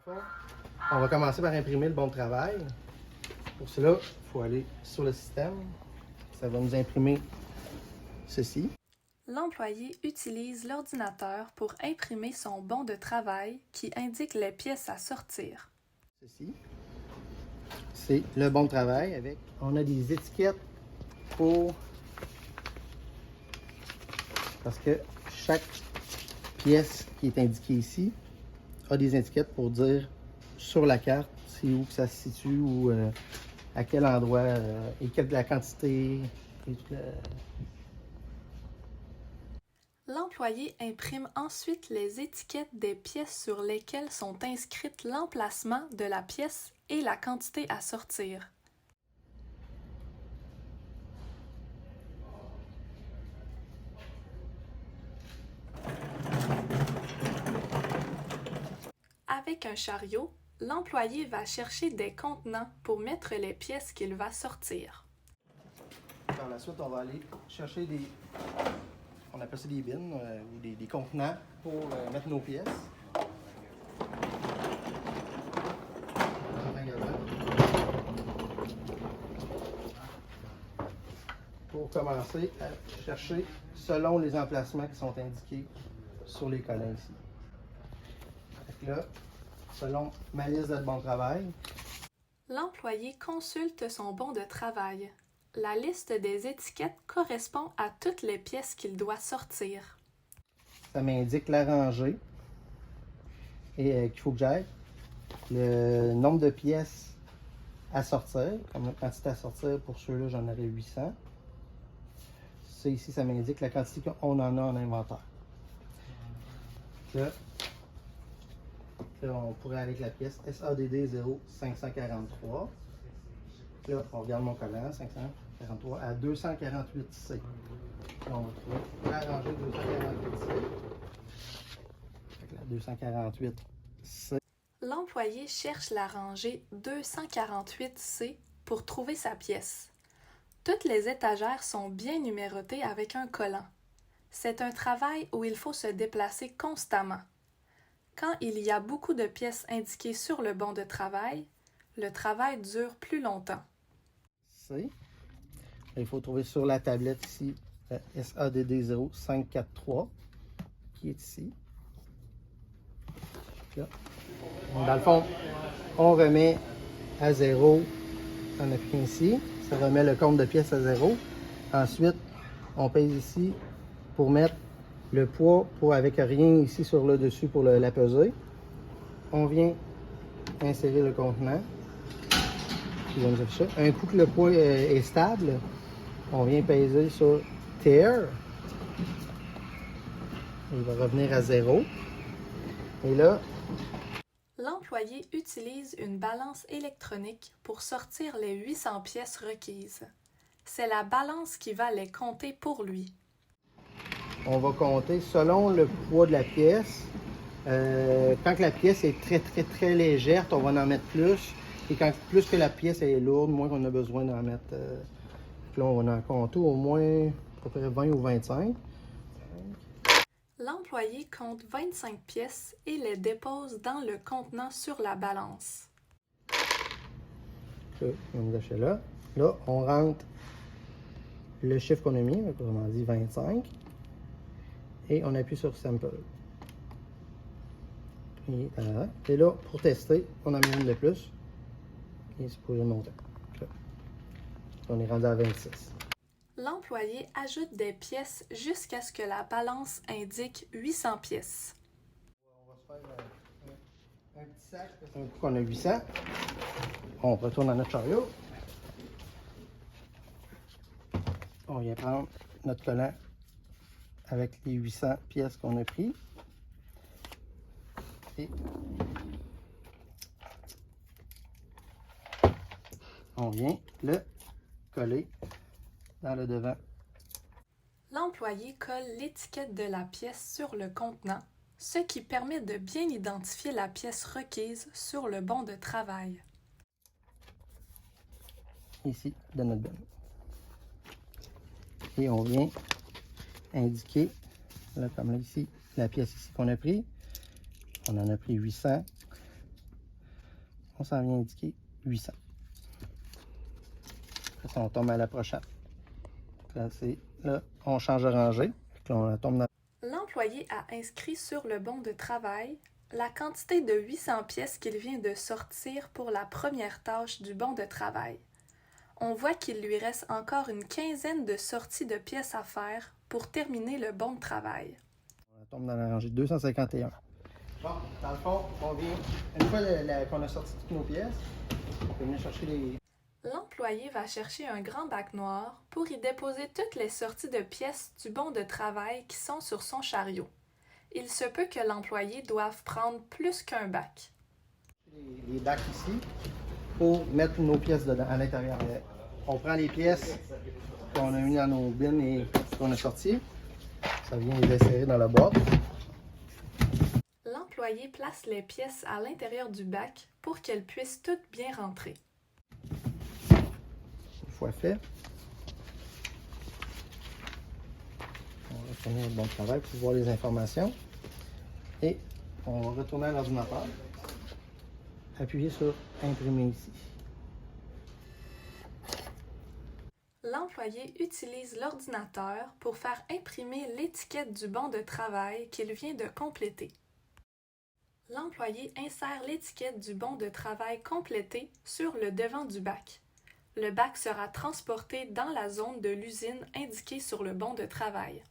On va commencer par imprimer le bon de travail. Pour cela, il faut aller sur le système. Ça va nous imprimer ceci. L'employé utilise l'ordinateur pour imprimer son bon de travail qui indique les pièces à sortir. Ceci, c'est le bon de travail avec. On a des étiquettes pour. Parce que chaque pièce qui est indiquée ici a des étiquettes pour dire sur la carte c'est où que ça se situe ou à quel endroit et quelle la quantité et tout le... L'employé imprime ensuite les étiquettes des pièces sur lesquelles sont inscrites l'emplacement de la pièce et la quantité à sortir. Avec un chariot, l'employé va chercher des contenants pour mettre les pièces qu'il va sortir. Par la suite, on va aller chercher des... On appelle ça des bins ou des contenants pour mettre nos pièces. Pour commencer à chercher selon les emplacements qui sont indiqués sur les collants ici. Donc là, selon ma liste de bon travail, l'employé consulte son bon de travail. La liste des étiquettes correspond à toutes les pièces qu'il doit sortir. ça m'indique la rangée et qu'il faut que j'aille. Le nombre de pièces à sortir, comme la quantité à sortir, pour ceux-là, j'en aurais 800. Ça ici, ça m'indique la quantité qu'on en a en inventaire. Là, on pourrait aller avec la pièce SADD 0543. Là, on regarde mon collant, 543 à 248C. Là, on va trouver la rangée 248C. La 248C. L'employé cherche la rangée 248C pour trouver sa pièce. Toutes les étagères sont bien numérotées avec un collant. C'est un travail où il faut se déplacer constamment. Quand il y a beaucoup de pièces indiquées sur le bon de travail, le travail dure plus longtemps. C. Il faut trouver sur la tablette ici la SADD 0543 qui est ici. Là. Dans le fond, on remet à 0 en appuyant ici. Ça remet le compte de pièces à 0. Ensuite, on pèse ici pour mettre le poids avec rien ici sur le dessus pour la peser. On vient insérer le contenant qui va nous afficher. Un coup que le poids est stable, on vient peser sur Tear. Il va revenir à 0. Et là, l'employé utilise une balance électronique pour sortir les 800 pièces requises. C'est la balance qui va les compter pour lui. on va compter selon le poids de la pièce. Quand la pièce est très légère, on va en mettre plus. Et quand plus que la pièce est lourde, moins on a besoin d'en mettre. Là, on va en compter au moins à peu près 20 ou 25. L'employé compte 25 pièces et les dépose dans le contenant sur la balance. Là, là, on rentre le chiffre qu'on a mis, autrement dit 25. Et on appuie sur Sample. Et là, pour tester, on en met une de plus. Et c'est pour le montant. Là. On est rendu à 26. L'employé ajoute des pièces jusqu'à ce que la balance indique 800 pièces. On va se faire un petit sac. Un coup qu'on a 800, on retourne dans notre chariot. On vient prendre notre collant avec les 800 pièces qu'on a pris. Et on vient le coller dans le devant. L'employé colle l'étiquette de la pièce sur le contenant, ce qui permet de bien identifier la pièce requise sur le bon de travail. Ici, de notre bin. Et on vient indiquer, là, comme là ici, la pièce ici qu'on a pris. On en a pris 800. on s'en vient indiquer 800. Après ça, on tombe à la prochaine. Là, on change de rangée. Là, on tombe dans... L'employé a inscrit sur le bon de travail la quantité de 800 pièces qu'il vient de sortir pour la première tâche du bon de travail. On voit qu'il lui reste encore une quinzaine de sorties de pièces à faire pour terminer le bon de travail. On tombe dans la rangée 251. Bon, dans le fond, on vient, une fois qu'on a sorti toutes nos pièces, on peut venir chercher les... L'employé va chercher un grand bac noir pour y déposer toutes les sorties de pièces du bon de travail qui sont sur son chariot. Il se peut que l'employé doive prendre plus qu'un bac. Les bacs ici pour mettre nos pièces dedans, à l'intérieur. On prend les pièces qu'on a mis dans nos bins et qu'on a sorties. Ça vient les insérer dans la boîte. L'employé place les pièces à l'intérieur du bac pour qu'elles puissent toutes bien rentrer. Une fois fait, on va retourner au bon de travail pour voir les informations. Et on va retourner à l'ordinateur. Appuyer sur imprimer ici. L'employé utilise l'ordinateur pour faire imprimer l'étiquette du bon de travail qu'il vient de compléter. L'employé insère l'étiquette du bon de travail complété sur le devant du bac. Le bac sera transporté dans la zone de l'usine indiquée sur le bon de travail.